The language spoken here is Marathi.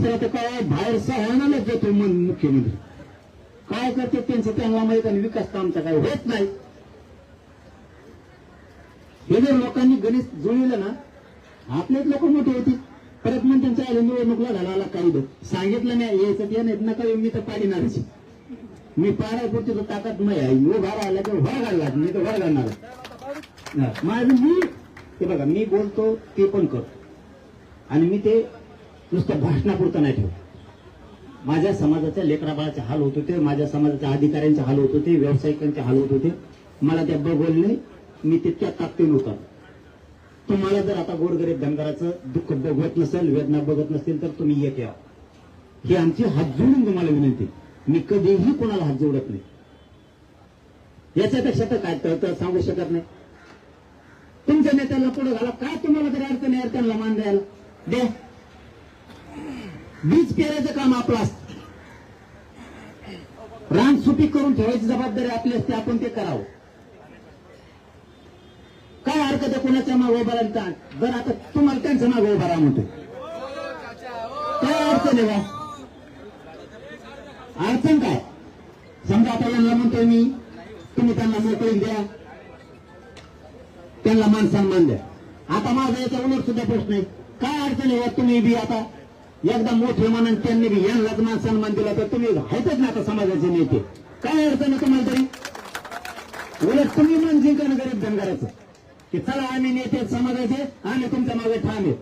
दुसरं तर काय बाहेर सहायनालाच येतो मुख्यमंत्री काय करते त्यांचं त्यांना माहित आणि विकास तर आमचा काय होत नाही. हे जर लोकांनी गणित जुळलं ना आपलेच लोक मोठे होती. परत मग त्यांच्या निवडणूक लढायला काही सांगितलं नाही यायचं ते नाही नका मी तर पाडीणारच. मी पाडायपुरती तर ताकद नाही आहे. उभा राहिला तर वर घालला मी तर वर घालणार. माझं मी ते बघा मी बोलतो ते पण करतो आणि मी ते नुसतं भाषणापुरतं नाही ठेवत. माझ्या समाजाच्या लेकराबाळाचे हाल होत होते, माझ्या समाजाच्या अधिकाऱ्यांचे हाल होत होते, व्यावसायिकांचे हाल होत होते. मला त्या बोलले मी तितक्या ताकदीने होता. तुम्हाला जर आता गोरगरीब धनगराचं दुःख बघत नसेल, वेदना बघत नसेल तर तुम्ही एक या. ही आमची हात जोडून तुम्हाला विनंती. मी कधीही कोणाला हात जोडत नाही. याच्यापेक्षा तर काय तर सांगू शकत नाही. तुमच्या नेत्याला पुढे घाला काय तुम्हाला तरी अडचण आहे त्यांना मान द्यायला द्या. बीज पेरायचं काम आपलं असतं. रान सुपीक करून ठेवायची जबाबदारी आपली असते. आपण ते करावं. काय हरकत आहे कोणाच्या मागे उभा राहायला. जर आता तुम्हाला त्यांच्या मागे उभा राहा म्हणतोय काय अडचण आहे का? अडचण काय? समजा आता यांना म्हणतोय मी तुम्ही त्यांना मोकळीक द्या, त्यांना मान सन्मान द्या. आता माझा याचा उलट सुद्धा प्रश्न आहे. काय अडचण आहे तुम्ही बी आता एकदा मोठे मानाने त्यांनी बी यांनाच मान सन्मान दिला तर तुम्ही आहेतच ना आता समाजाचे नेते. काय अडचण आहे तुम्हाला तरी? उलट तुम्ही मान जिंकणं गरीब धनगराचं की चला आम्ही नेते समाजाचे आम्ही तुमच्या मागे ठाम आहे.